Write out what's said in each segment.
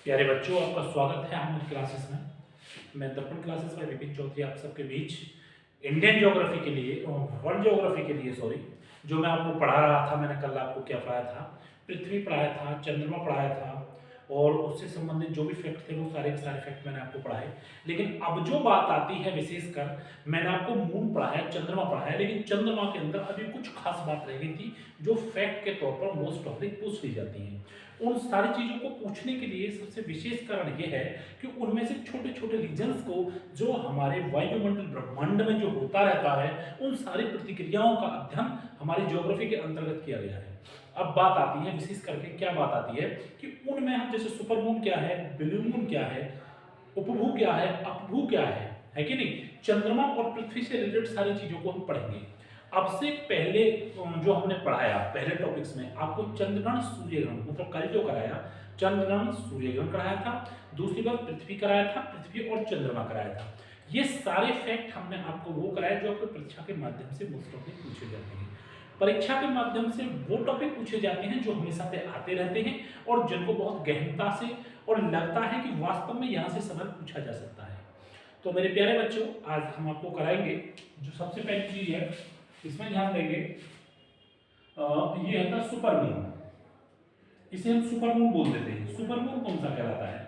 प्यारे बच्चों, आपका स्वागत है हमारी क्लासेस में। मैं दर्पण क्लासेस में विपिन चौधरी आप सबके बीच इंडियन ज्योग्राफी के लिए वर्ल्ड ज्योग्राफी के लिए जो मैं आपको पढ़ा रहा था। मैंने कल आपको क्या पढ़ाया था? पृथ्वी पढ़ाया था, चंद्रमा पढ़ाया था और उससे संबंधित जो भी फैक्ट थे वो सारे के सारे फैक्ट मैंने आपको पढ़ाए। लेकिन अब जो बात आती है विशेषकर, मैंने आपको मून पढ़ाया, चंद्रमा पढ़ाया, लेकिन चंद्रमा के अंदर अभी कुछ खास बात रह गई थी जो फैक्ट के तौर पर मोस्ट ऑफ पूछ ली जाती है। उन सारी चीजों को पूछने के लिए सबसे विशेष कारण यह है कि उनमें से छोटे छोटे रीजन्स को जो हमारे वायुमंडल ब्रह्मांड में जो होता रहता है उन सारी प्रतिक्रियाओं का अध्ययन हमारी ज्योग्राफी के अंतर्गत किया गया है। अब बात आती है विशेष करके, क्या बात आती है कि उनमें हम जैसे सुपरमून क्या है, ब्लू मून क्या है, उपभू क्या है, अपभू क्या है कि नहीं। चंद्रमा और पृथ्वी से रिलेटेड सारी चीजों को हम पढ़ेंगे। अब से पहले जो हमने पढ़ाया पहले टॉपिक्स में आपको चंद्रग्रहण सूर्यग्रहण, मतलब कल जो कराया चंद्रग्रहण सूर्यग्रहण कराया था, दूसरी बार पृथ्वी कराया था, पृथ्वी और चंद्रमा कराया था। ये सारे फैक्ट हमने आपको वो कराया जो आपको परीक्षा के माध्यम से मोस्ट ऑफ पूछे जाते हैं। परीक्षा के माध्यम से वो टॉपिक पूछे जाते हैं जो हमेशा से आते रहते हैं और जिनको बहुत गहनता से और लगता है कि वास्तव में यहाँ से सवाल पूछा जा सकता है। तो मेरे प्यारे बच्चों, आज हम आपको कराएंगे जो सबसे पहली चीज है, इसमें ध्यान देंगे, ये है सुपरमून। इसे हम सुपरमून बोल देते हैं। सुपरमून कौन सा कहलाता है?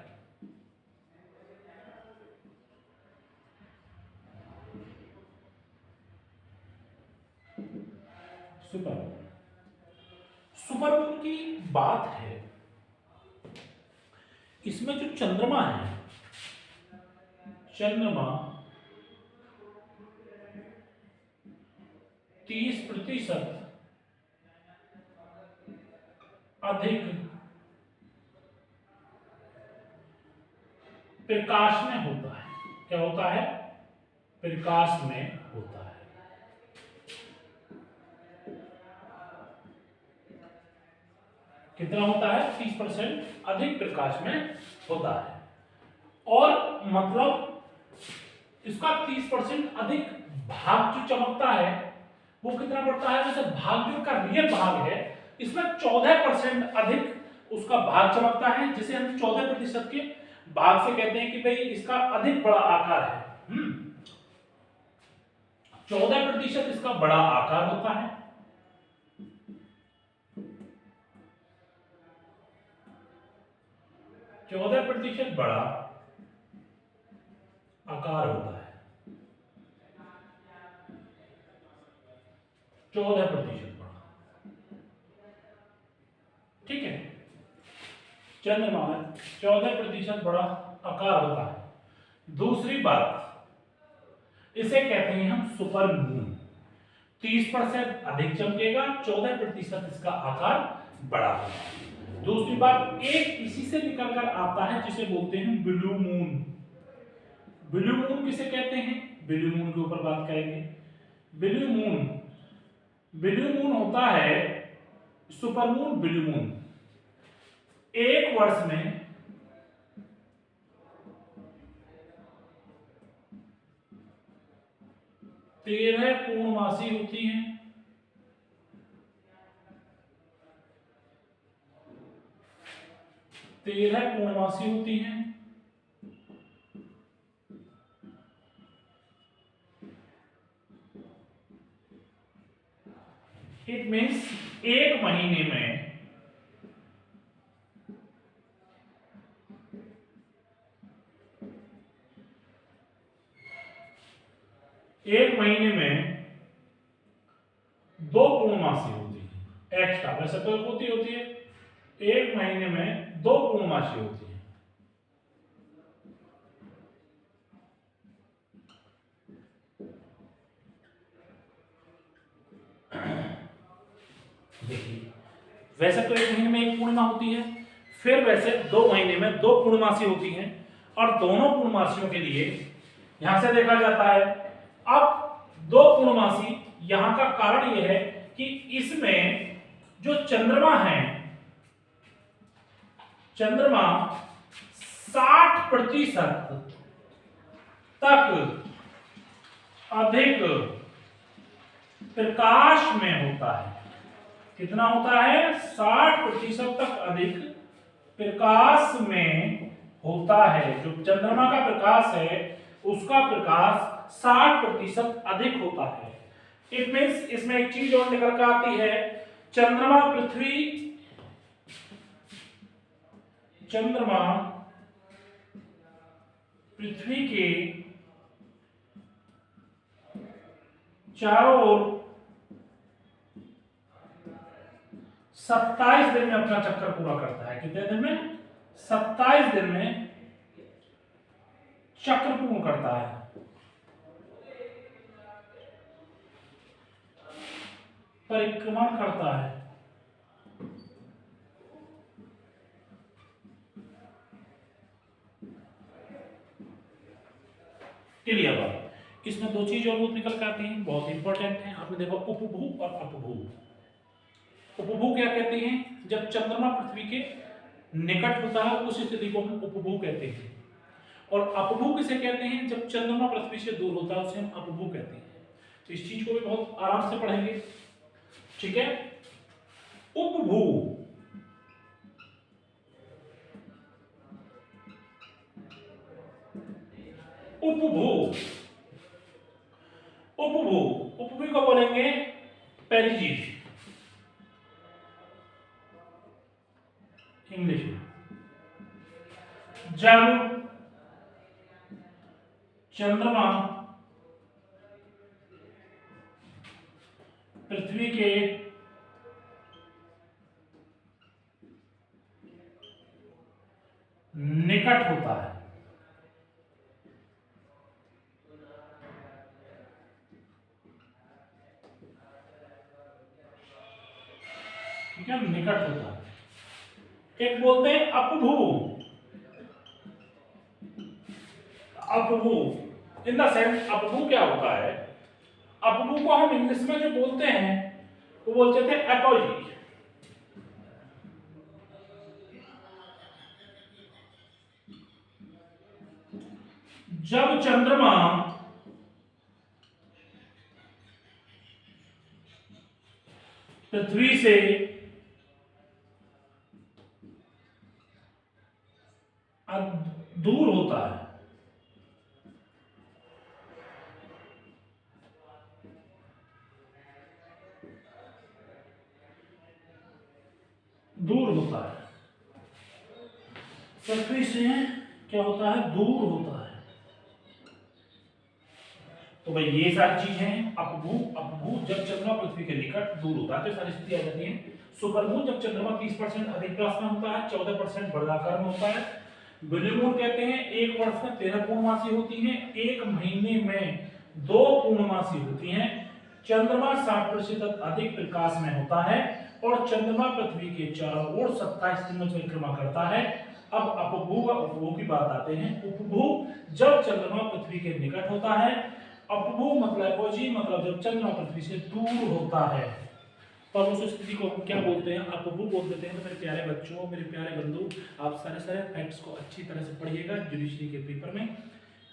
सुपरमून। सुपरमून की बात है, इसमें जो चंद्रमा है, चंद्रमा 30% अधिक प्रकाश में होता है। क्या होता है? प्रकाश में होता है। कितना होता है? 30% अधिक प्रकाश में होता है। और मतलब इसका 30% अधिक भाग जो चमकता है वो कितना पड़ता है? जैसे भाग जो का रियल भाग है इसमें 14% अधिक उसका भाग चमकता है, जिसे हम 14% के भाग से कहते हैं कि भाई इसका अधिक बड़ा आकार है। 14% इसका बड़ा आकार होता है। चौदह प्रतिशत बड़ा आकार होता है। 14% बड़ा, ठीक है। चंद्रमा में 14% बड़ा आकार होता है। दूसरी बात, इसे कहते हैं हम सुपर मून। 30% अधिक चमकेगा, 14% इसका आकार बड़ा होगा। दूसरी बात, एक इसी से निकल कर आता है जिसे बोलते हैं ब्लू मून। ब्लू मून किसे कहते हैं? ब्लू मून के ऊपर बात करेंगे। ब्लू मून होता है सुपरमून, ब्लू मून। एक वर्ष में 13 पूर्णमासी होती हैं। 13 पूर्णमासी होती हैं। इट मीन्स एक महीने में दो पूर्णमासी होती है एक्स्ट्रा। वैसे तो होती है, एक महीने में 2 पूर्णमासी होती है। देखिए, वैसे तो एक महीने में एक पूर्णिमा होती है, फिर वैसे 2 महीने में 2 पूर्णमासी होती हैं और दोनों पूर्णमासियों के लिए यहां से देखा जाता है। अब 2 पूर्णमासी, यहां का कारण यह है कि इसमें जो चंद्रमा है, चंद्रमा 60% तक अधिक प्रकाश में होता है। कितना होता है? 60% तक अधिक प्रकाश में होता है। जो चंद्रमा का प्रकाश है उसका प्रकाश 60% अधिक होता है। इट मीन्स इसमें एक चीज और निकल कर आती है, चंद्रमा पृथ्वी के चारों ओर 27 दिन में अपना चक्कर पूरा करता है। कितने दिन में? 27 दिन में चक्र पूर्ण करता है। परिक्रमण करता है। क्लियर बात। इसमें दो चीज और निकल के आती हैं, बहुत इंपॉर्टेंट है। आपने देखो उपभू और अपभू। उपभू क्या कहते हैं? जब चंद्रमा पृथ्वी के निकट होता है उस स्थिति को हम उपभू कहते हैं। और अपभू किसे कहते हैं? जब चंद्रमा पृथ्वी से दूर होता है उसे हम अपभू कहते हैं। तो इस चीज को भी बहुत आराम से पढ़ेंगे, ठीक है। उपभू उपभू उपभू उपभू को बोलेंगे पेरिजीज इंग्लिश में। जब चंद्रमा पृथ्वी के निकट होता है, ठीक है, निकट होता है। एक बोलते हैं अपभू। अपभू इन द सेंस, अपभू क्या होता है? अपभू को हम इंग्लिश में जो बोलते हैं वो बोलते थे एपोजी। जब चंद्रमा पृथ्वी से दूर होता है, पृथ्वी से क्या होता है? दूर होता है। तो भाई ये सारी चीज है। अपभू अपभू जब चंद्रमा पृथ्वी के निकट दूर होता है तो सारी स्थिति आ जाती है। सुपरमून जब चंद्रमा 30% अधिक राशि में होता है, 14% वर्गाकार में होता है। ब्लू मून कहते हैं एक वर्ष में 13 पूर्णमासी होती हैं, एक महीने में 2 पूर्णमासी होती हैं। चंद्रमा 60% अधिक प्रकाश में होता है और चंद्रमा पृथ्वी के चारों ओर 27 दिन में परिक्रमा करता है। अब अपभू व उपभू की बात आते हैं। उपभू जब चंद्रमा पृथ्वी के निकट होता है, अपभू मतलब एपोजी मतलब जब चंद्रमा पृथ्वी से दूर होता है, तब उस स्थिति को हम क्या बोलते हैं? अपभू बोल देते हैं। तो मेरे प्यारे बच्चों, मेरे प्यारे बंधु, आप सारे फैक्ट्स को अच्छी तरह से पढ़िएगा। जुडिशरी के पेपर में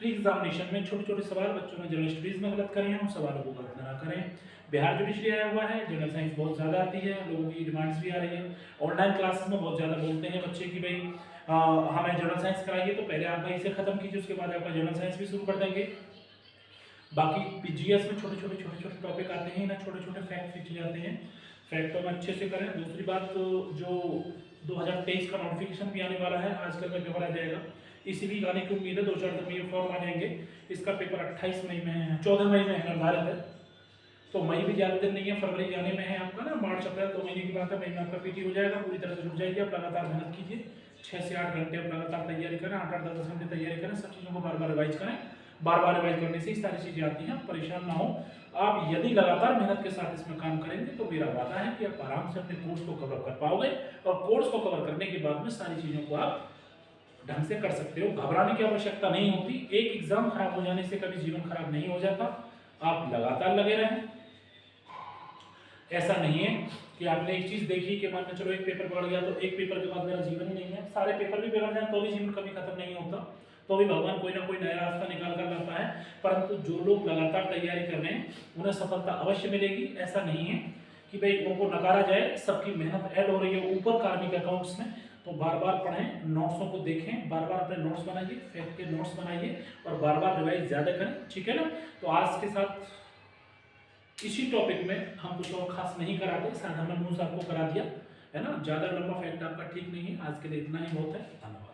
प्री एग्जामिनेशन में छोटे छोटे सवाल बच्चों ने जनरल स्टडीज में गलत करे हैं, उन सवालों को गलत ना करें। बिहार जुडिशरी आया हुआ है, जनरल साइंस बहुत ज़्यादा आती है, लोगों की डिमांड्स भी आ रही है। ऑनलाइन क्लासेस में बहुत ज़्यादा बोलते हैं बच्चे कि भाई हमें जनरल साइंस कराइए, तो पहले आप भाई इसे खत्म कीजिए, उसके बाद आपका जनरल साइंस भी शुरू कर देंगे। बाकी पीजीएस में छोटे छोटे टॉपिक आते हैं ना, छोटे छोटे फैक्ट सीखे जाते हैं। फैक्ट तो हम अच्छे से करें। दूसरी बात तो जो 2023 का नोटिफिकेशन भी आने वाला है, आजकल में पेपर आ जाएगा, इसीलिए आने की उम्मीद है। 2-4 दिन में ये फॉर्म आ जाएंगे। इसका पेपर 28 मई में है, 14 मई में है निर्धारित है। तो मई भी ज़्यादा दिन नहीं है, फरवरी जाने में है आपका ना, मार्च अप्रैल 2 महीने की बात है। मई में आपका पीटी हो जाएगा, पूरी तरह से जुट जाएगी। आप लगातार मेहनत कीजिए, 6 से 8 घंटे आप लगातार तैयारी करें, 8-8 10 घंटे तैयारी करें। सब चीज़ों को बार बार रिवाइज करें। बार बार रिवाइज करने से इस सारी चीज़ें आती हैं, परेशान ना हो आप। यदि लगातार मेहनत के साथ इसमें काम करेंगे तो मेरा वादा है कि आप आराम से अपने कोर्स को कवर कर पाओगे और कोर्स को कवर करने के बाद में सारी चीज़ों को आप ढंग से कर सकते हो। घबराने की आवश्यकता नहीं होती। एक एग्जाम खराब हो जाने से कभी जीवन खराब नहीं हो जाता। आप लगातार लगे रहें। ऐसा नहीं है कि आपने एक चीज देखी कि मान लो चलो एक पेपर पकड़ गया तो एक पेपर के बाद मेरा जीवन ही नहीं है। सारे पेपर भी बिगड़ जाए तो भी जीवन कभी खत्म नहीं होता, तो भी भगवान कोई ना कोई नया रास्ता निकाल कर लाता है। परंतु जो लोग लगातार तैयारी कर रहे हैं उन्हें सफलता अवश्य मिलेगी। ऐसा नहीं है कि भाई उनको नकारा जाए, सबकी मेहनत ऐड हो रही है ऊपर कार्मिक अकाउंट्स में, तो बार बार पढ़ें, नोट्सों को देखें, बार बार अपने नोट्स बनाइए, फैक्ट के नोट्स बनाइए और बार बार रिवाइज ज़्यादा करें, ठीक है ना। तो आज के साथ इसी टॉपिक में हम कुछ और खास नहीं कराते, साधारण न्यूज़ आपको करा दिया है ना। ज़्यादा लंबा फैक्ट आपका ठीक नहीं है, आज के लिए इतना ही बहुत है। धन्यवाद।